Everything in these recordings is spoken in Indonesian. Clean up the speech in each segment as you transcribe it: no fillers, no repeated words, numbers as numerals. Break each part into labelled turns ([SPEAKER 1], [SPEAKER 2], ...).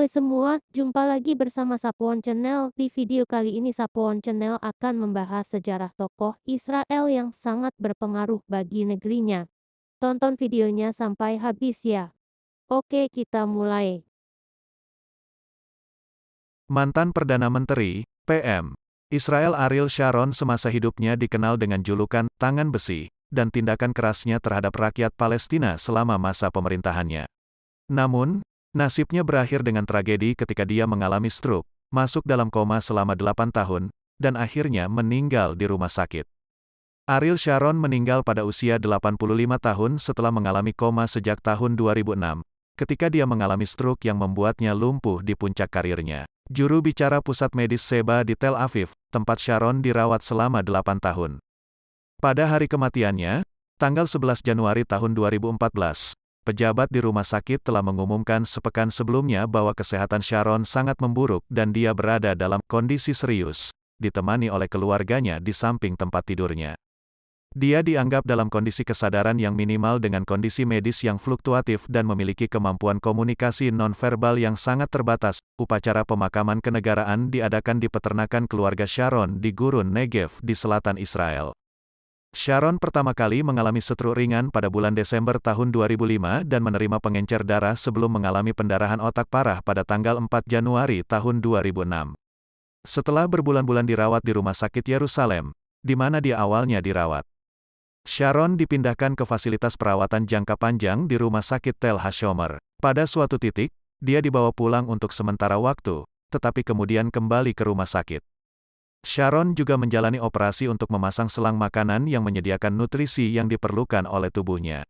[SPEAKER 1] Halo semua, jumpa lagi bersama Sapuon Channel. Di video kali ini Sapuon Channel akan membahas sejarah tokoh Israel yang sangat berpengaruh bagi negerinya. Tonton videonya sampai habis ya. Oke, kita mulai.
[SPEAKER 2] Mantan Perdana Menteri, PM, Israel Ariel Sharon semasa hidupnya dikenal dengan julukan "tangan besi" dan tindakan kerasnya terhadap rakyat Palestina selama masa pemerintahannya. Namun, nasibnya berakhir dengan tragedi ketika dia mengalami stroke, masuk dalam koma selama 8 tahun, dan akhirnya meninggal di rumah sakit. Ariel Sharon meninggal pada usia 85 tahun setelah mengalami koma sejak tahun 2006, ketika dia mengalami stroke yang membuatnya lumpuh di puncak karirnya. Juru bicara Pusat Medis Sheba di Tel Aviv, tempat Sharon dirawat selama 8 tahun. Pada hari kematiannya, tanggal 11 Januari tahun 2014, pejabat di rumah sakit telah mengumumkan sepekan sebelumnya bahwa kesehatan Sharon sangat memburuk dan dia berada dalam kondisi serius, ditemani oleh keluarganya di samping tempat tidurnya. Dia dianggap dalam kondisi kesadaran yang minimal dengan kondisi medis yang fluktuatif dan memiliki kemampuan komunikasi nonverbal yang sangat terbatas. Upacara pemakaman kenegaraan diadakan di peternakan keluarga Sharon di Gurun Negev di selatan Israel. Sharon pertama kali mengalami stroke ringan pada bulan Desember tahun 2005 dan menerima pengencer darah sebelum mengalami pendarahan otak parah pada tanggal 4 Januari tahun 2006. Setelah berbulan-bulan dirawat di Rumah Sakit Yerusalem, di mana dia awalnya dirawat, Sharon dipindahkan ke fasilitas perawatan jangka panjang di Rumah Sakit Tel Hashomer. Pada suatu titik, dia dibawa pulang untuk sementara waktu, tetapi kemudian kembali ke rumah sakit. Sharon juga menjalani operasi untuk memasang selang makanan yang menyediakan nutrisi yang diperlukan oleh tubuhnya.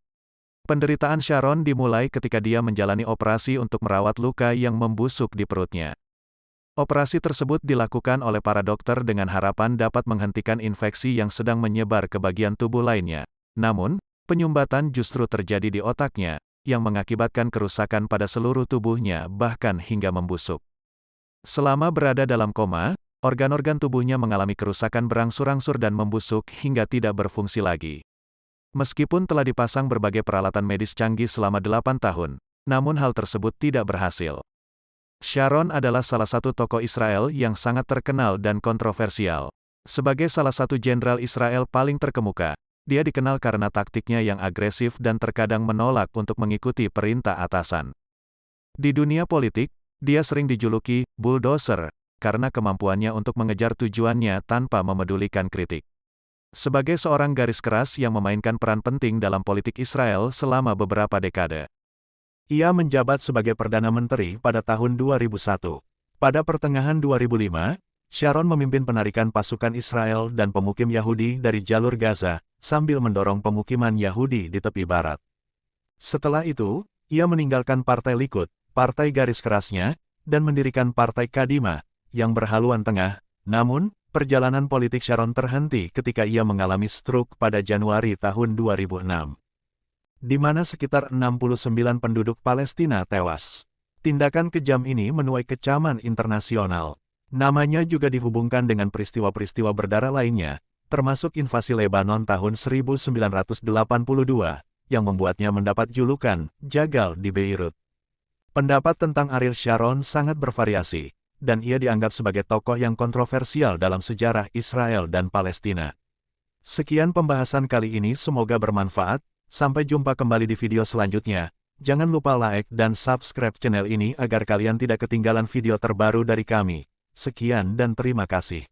[SPEAKER 2] Penderitaan Sharon dimulai ketika dia menjalani operasi untuk merawat luka yang membusuk di perutnya. Operasi tersebut dilakukan oleh para dokter dengan harapan dapat menghentikan infeksi yang sedang menyebar ke bagian tubuh lainnya. Namun, penyumbatan justru terjadi di otaknya, yang mengakibatkan kerusakan pada seluruh tubuhnya bahkan hingga membusuk. Selama berada dalam koma, organ-organ tubuhnya mengalami kerusakan berangsur-angsur dan membusuk hingga tidak berfungsi lagi. Meskipun telah dipasang berbagai peralatan medis canggih selama 8 tahun, namun hal tersebut tidak berhasil. Sharon adalah salah satu tokoh Israel yang sangat terkenal dan kontroversial. Sebagai salah satu jenderal Israel paling terkemuka, dia dikenal karena taktiknya yang agresif dan terkadang menolak untuk mengikuti perintah atasan. Di dunia politik, dia sering dijuluki bulldozer karena kemampuannya untuk mengejar tujuannya tanpa memedulikan kritik. Sebagai seorang garis keras yang memainkan peran penting dalam politik Israel selama beberapa dekade. Ia menjabat sebagai Perdana Menteri pada tahun 2001. Pada pertengahan 2005, Sharon memimpin penarikan pasukan Israel dan pemukim Yahudi dari jalur Gaza, sambil mendorong pemukiman Yahudi di tepi barat. Setelah itu, ia meninggalkan Partai Likud, partai garis kerasnya, dan mendirikan Partai Kadima, yang berhaluan tengah. Namun, perjalanan politik Sharon terhenti ketika ia mengalami stroke pada Januari tahun 2006. Di mana sekitar 69 penduduk Palestina tewas. Tindakan kejam ini menuai kecaman internasional. Namanya juga dihubungkan dengan peristiwa-peristiwa berdarah lainnya, termasuk invasi Lebanon tahun 1982, yang membuatnya mendapat julukan "Jagal di Beirut". Pendapat tentang Ariel Sharon sangat bervariasi, dan ia dianggap sebagai tokoh yang kontroversial dalam sejarah Israel dan Palestina. Sekian pembahasan kali ini, semoga bermanfaat. Sampai jumpa kembali di video selanjutnya. Jangan lupa like dan subscribe channel ini agar kalian tidak ketinggalan video terbaru dari kami. Sekian dan terima kasih.